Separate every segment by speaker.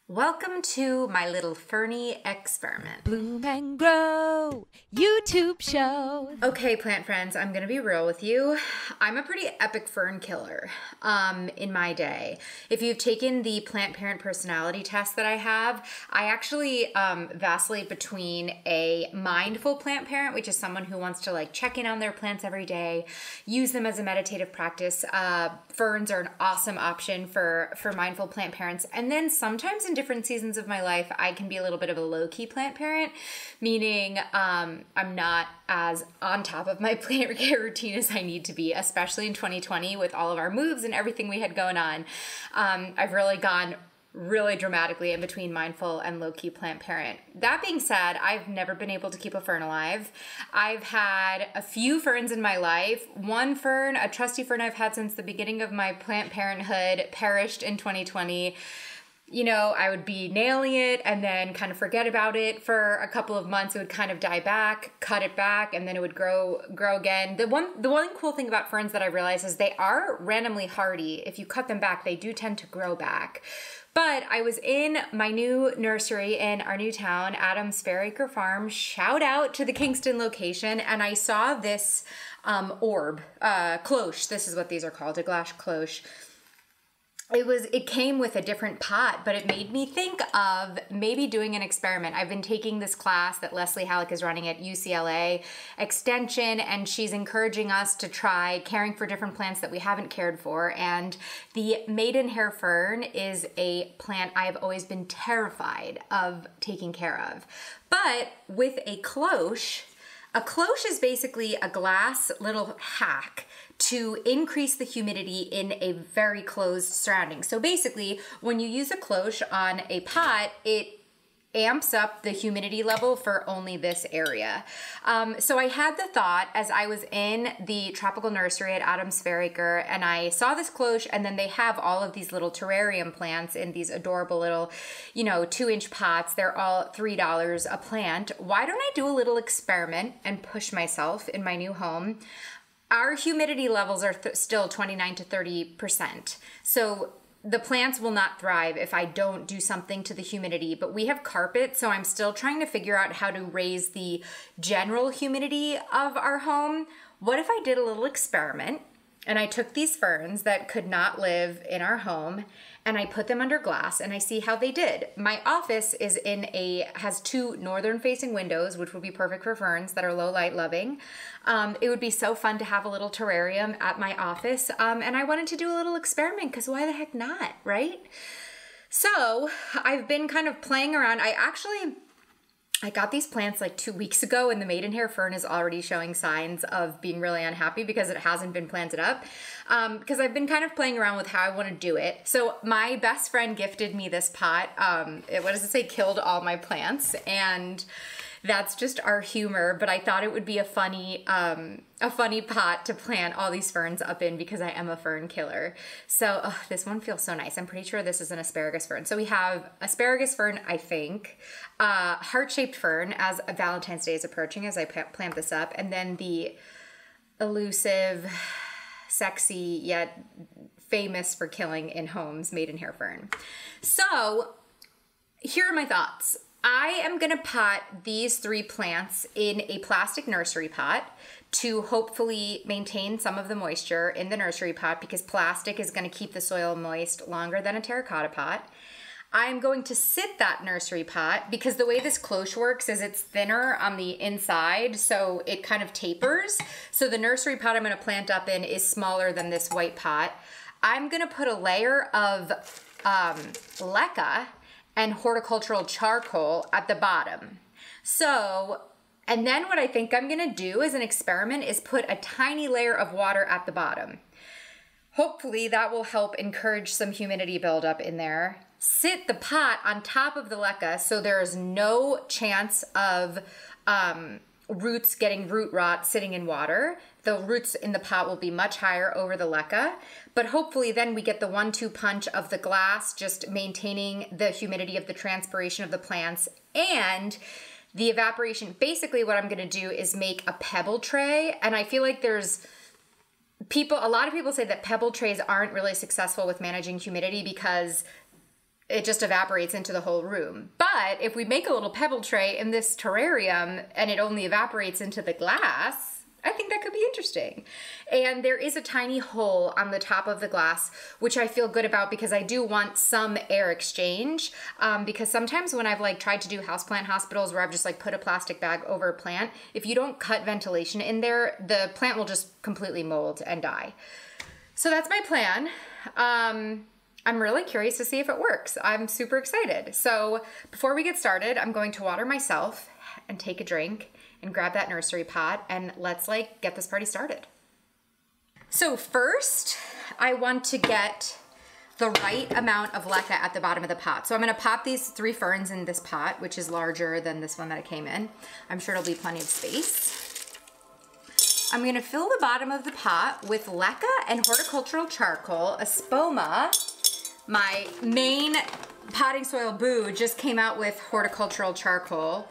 Speaker 1: Welcome to my little Ferny experiment.
Speaker 2: Bloom and Grow YouTube show.
Speaker 1: Okay, plant friends, I'm gonna be real with you. I'm a pretty epic fern killer in my day. If you've taken the plant parent personality test that I have, I actually vacillate between a mindful plant parent, which is someone who wants to like check in on their plants every day, use them as a meditative practice. Ferns are an awesome option for mindful plant parents. And then sometimes in different seasons of my life, I can be a little bit of a low-key plant parent, meaning I'm not as on top of my plant care routine as I need to be, especially in 2020 with all of our moves and everything we had going on. I've really gone really dramatically in between mindful and low-key plant parent. That being said, I've never been able to keep a fern alive. I've had a few ferns in my life. One fern, a trusty fern I've had since the beginning of my plant parenthood, perished in 2020. You know, I would be nailing it and then kind of forget about it for a couple of months. It would kind of die back, cut it back, and then it would grow again. The one cool thing about ferns that I realized is they are randomly hardy. If you cut them back, they do tend to grow back. But I was in my new nursery in our new town, Adams Fairacre Farm. Shout out to the Kingston location. And I saw this orb, cloche. This is what these are called, a glass cloche. It came with a different pot, but it made me think of maybe doing an experiment. I've been taking this class that Leslie Halleck is running at UCLA Extension, and she's encouraging us to try caring for different plants that we haven't cared for. And the maidenhair fern is a plant I've always been terrified of taking care of. But with a cloche is basically a glass little hack to increase the humidity in a very closed surrounding. So basically, when you use a cloche on a pot, it amps up the humidity level for only this area. So I had the thought as I was in the tropical nursery at Adams Fairacre, and I saw this cloche, and then they have all of these little terrarium plants in these adorable little, 2-inch pots. They're all $3 a plant. Why don't I do a little experiment and push myself in my new home? Our humidity levels are still 29 to 30%. So the plants will not thrive if I don't do something to the humidity, but we have carpet, so I'm still trying to figure out how to raise the general humidity of our home. What if I did a little experiment and I took these ferns that could not live in our home and I put them under glass and I see how they did. My office has 2 northern facing windows, which would be perfect for ferns that are low light loving. It would be so fun to have a little terrarium at my office. And I wanted to do a little experiment because why the heck not, right? So I've been kind of playing around. I got these plants like 2 weeks ago, and the maidenhair fern is already showing signs of being really unhappy because it hasn't been planted up. Because I've been kind of playing around with how I want to do it. So my best friend gifted me this pot. What does it say? Killed all my plants. And that's just our humor, but I thought it would be a funny pot to plant all these ferns up in because I am a fern killer. So this one feels so nice. I'm pretty sure this is an asparagus fern. So we have asparagus fern, I think, heart-shaped fern as Valentine's Day is approaching as I plant this up, and then the elusive, sexy, yet famous for killing in homes maidenhair fern. So here are my thoughts. I am gonna pot these 3 plants in a plastic nursery pot to hopefully maintain some of the moisture in the nursery pot because plastic is gonna keep the soil moist longer than a terracotta pot. I'm going to sit that nursery pot because the way this cloche works is it's thinner on the inside, so it kind of tapers. So the nursery pot I'm gonna plant up in is smaller than this white pot. I'm gonna put a layer of leca and horticultural charcoal at the bottom. So, and then what I think I'm gonna do as an experiment is put a tiny layer of water at the bottom. Hopefully that will help encourage some humidity buildup in there. Sit the pot on top of the leca so there is no chance of roots getting root rot sitting in water. The roots in the pot will be much higher over the leca, but hopefully then we get the 1-2 punch of the glass, just maintaining the humidity of the transpiration of the plants and the evaporation. Basically what I'm gonna do is make a pebble tray, and I feel like a lot of people say that pebble trays aren't really successful with managing humidity because it just evaporates into the whole room. But if we make a little pebble tray in this terrarium and it only evaporates into the glass, I think that could be interesting. And there is a tiny hole on the top of the glass, which I feel good about because I do want some air exchange. Because sometimes when I've like tried to do houseplant hospitals where I've just like put a plastic bag over a plant, if you don't cut ventilation in there, the plant will just completely mold and die. So that's my plan. I'm really curious to see if it works. I'm super excited. So before we get started, I'm going to water myself and take a drink and grab that nursery pot, and let's like get this party started. So first, I want to get the right amount of leca at the bottom of the pot. So I'm gonna pop these 3 ferns in this pot, which is larger than this one that I came in. I'm sure it'll be plenty of space. I'm gonna fill the bottom of the pot with leca and horticultural charcoal, espoma. My main potting soil boo just came out with horticultural charcoal,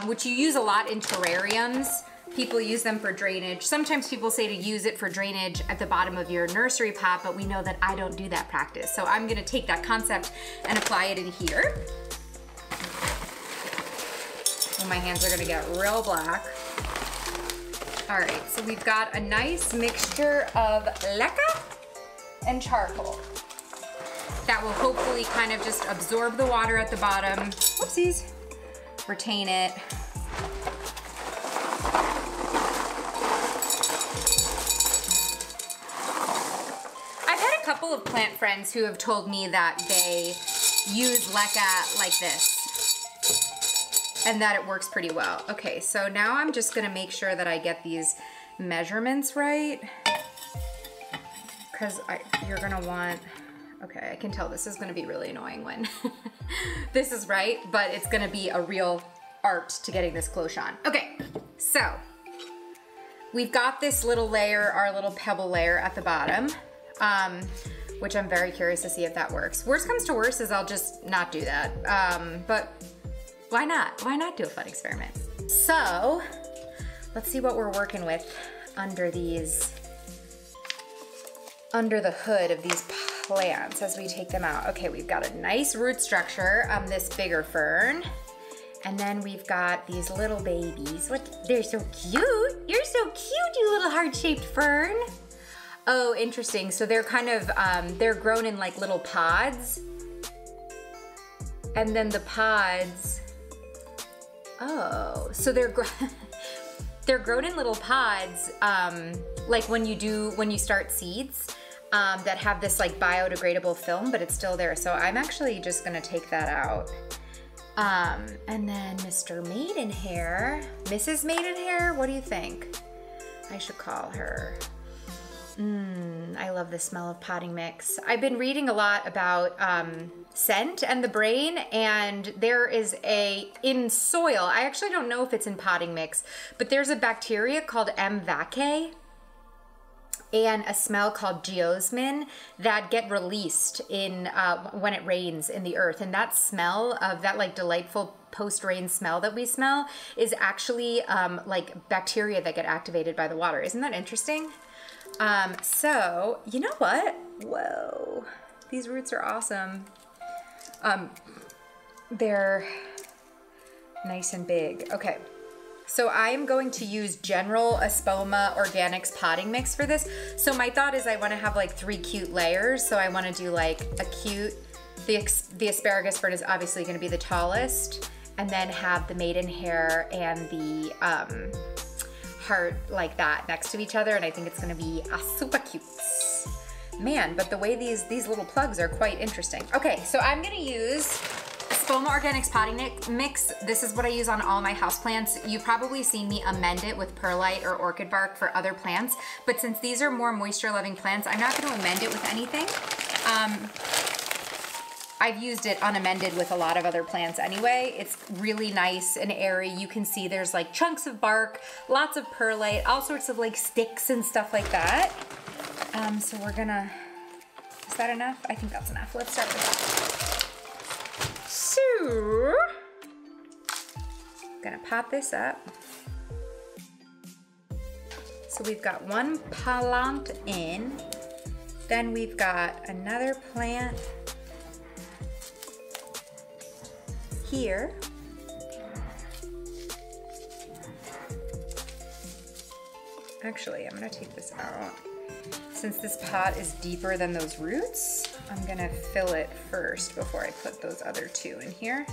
Speaker 1: which you use a lot in terrariums. People use them for drainage. Sometimes people say to use it for drainage at the bottom of your nursery pot, but we know that I don't do that practice. So I'm gonna take that concept and apply it in here. And my hands are gonna get real black. All right, so we've got a nice mixture of leca and charcoal. That will hopefully kind of just absorb the water at the bottom. Whoopsies. Retain it. I've had a couple of plant friends who have told me that they use leca like this and that it works pretty well. Okay, so now I'm just gonna make sure that I get these measurements right, because you're gonna want, okay, I can tell this is gonna be really annoying when this is right, but it's gonna be a real art to getting this cloche on. Okay, so we've got this little layer, our little pebble layer at the bottom, which I'm very curious to see if that works. Worst comes to worst is I'll just not do that, but why not? Why not do a fun experiment? So let's see what we're working with under these, under the hood of these plants as we take them out. Okay, we've got a nice root structure on this bigger fern. And then we've got these little babies. What? They're so cute. You're so cute, you little heart-shaped fern. Oh, interesting. So they're kind of, they're grown in like little pods. And then the pods, oh, so they're grown in little pods, like when you start seeds. That have this like biodegradable film, but it's still there. So I'm actually just gonna take that out. And then Mr. Maidenhair, Mrs. Maidenhair, what do you think? I should call her. I love the smell of potting mix. I've been reading a lot about scent and the brain, and there is in soil, I actually don't know if it's in potting mix, but there's a bacteria called M. vaccae and a smell called geosmin that get released in when it rains in the earth. And that smell of that like delightful post-rain smell that we smell is actually like bacteria that get activated by the water. Isn't that interesting? So you know what? Whoa, these roots are awesome. They're nice and big. Okay. So I am going to use General Espoma Organics potting mix for this. So my thought is I want to have like 3 cute layers. So I want to do like a cute, the asparagus fern is obviously going to be the tallest, and then have the maidenhair and the heart like that next to each other. And I think it's going to be super cute. Man, but the way these little plugs are quite interesting. Okay, so I'm going to use Espoma Organics potting mix. This is what I use on all my houseplants. You've probably seen me amend it with perlite or orchid bark for other plants, but since these are more moisture-loving plants, I'm not going to amend it with anything. I've used it unamended with a lot of other plants anyway. It's really nice and airy. You can see there's like chunks of bark, lots of perlite, all sorts of like sticks and stuff like that. So we're gonna, is that enough? I think that's enough. Let's start with that. So, I'm gonna pop this up. So we've got one plant in, then we've got another plant here. Actually, I'm gonna take this out. Since this pot is deeper than those roots, I'm gonna fill it first before I put those other two in here.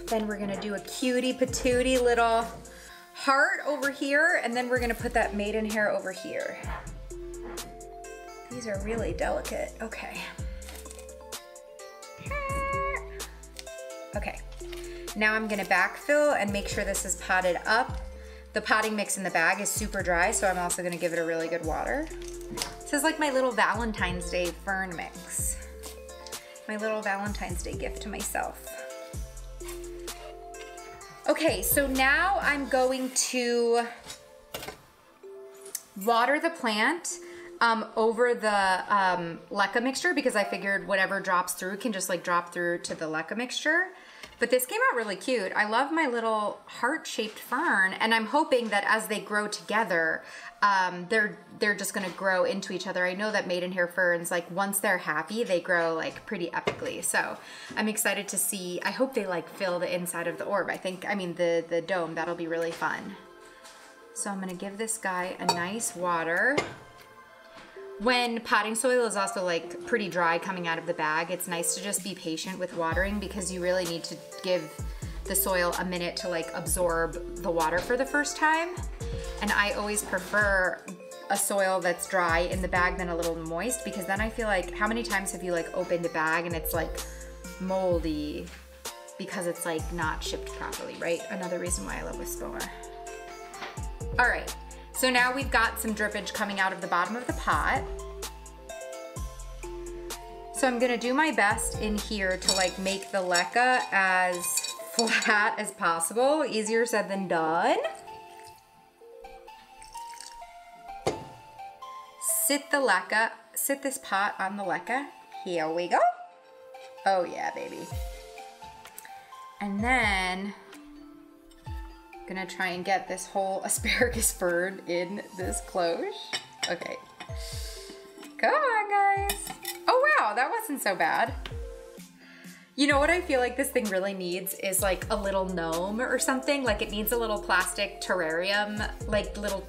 Speaker 1: Then we're gonna do a cutie patootie little heart over here, and then we're gonna put that maidenhair over here. These are really delicate. Okay. Okay, now I'm gonna backfill and make sure this is potted up. The potting mix in the bag is super dry, so I'm also gonna give it a really good water. This is like my little Valentine's Day fern mix. My little Valentine's Day gift to myself. Okay, so now I'm going to water the plant over the leca mixture, because I figured whatever drops through can just like drop through to the leca mixture. But this came out really cute. I love my little heart-shaped fern, and I'm hoping that as they grow together, they're just gonna grow into each other. I know that maidenhair ferns, like once they're happy, they grow like pretty epically. So I'm excited to see. I hope they like fill the inside of the orb. I mean the dome. That'll be really fun. So I'm gonna give this guy a nice water. When potting soil is also like pretty dry coming out of the bag, it's nice to just be patient with watering, because you really need to give the soil a minute to like absorb the water for the first time. And I always prefer a soil that's dry in the bag than a little moist, because then I feel like, how many times have you like opened a bag and it's like moldy because it's like not shipped properly, right? Another reason why I love Whispoa. All right. So now we've got some drippage coming out of the bottom of the pot. So I'm gonna do my best in here to like make the leca as flat as possible. Easier said than done. Sit this pot on the leca. Here we go. Oh yeah, baby. And then gonna try and get this whole asparagus fern in this cloche. Okay. Come on, guys. Oh wow, that wasn't so bad. You know what I feel like this thing really needs is like a little gnome or something. Like it needs a little plastic terrarium, like little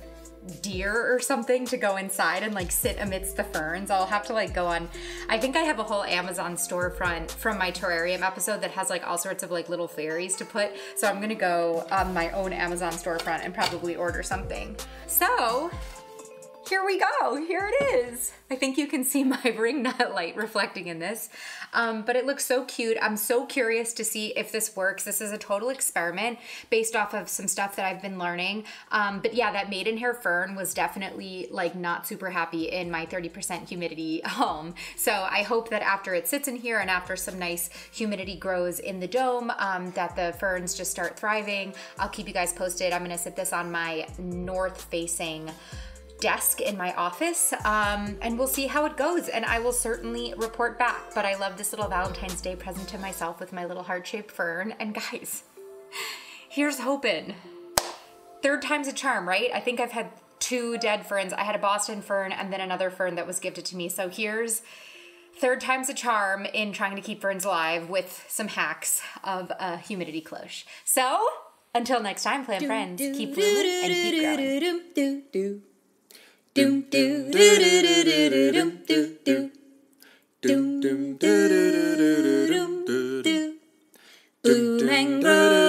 Speaker 1: deer or something to go inside and like sit amidst the ferns. I'll have to like go on, I think I have a whole Amazon storefront from my terrarium episode that has like all sorts of like little fairies to put. So I'm gonna go on my own Amazon storefront and probably order something. So here we go, here it is. I think you can see my ring nut light reflecting in this, but it looks so cute. I'm so curious to see if this works. This is a total experiment based off of some stuff that I've been learning. But yeah, that maidenhair fern was definitely like not super happy in my 30% humidity home. So I hope that after it sits in here and after some nice humidity grows in the dome, that the ferns just start thriving. I'll keep you guys posted. I'm gonna sit this on my north-facing desk in my office, and we'll see how it goes, and I will certainly report back. But I love this little Valentine's Day present to myself with my little heart-shaped fern. And guys, here's hoping. Third time's a charm, right? I think I've had 2 dead ferns. I had a Boston fern and then another fern that was gifted to me. So here's third time's a charm in trying to keep ferns alive with some hacks of a humidity cloche. So until next time, plant friends, keep blooming and keep growing. Doom doom doom doom doom doom doom doom doom doom doom doom doom doom doom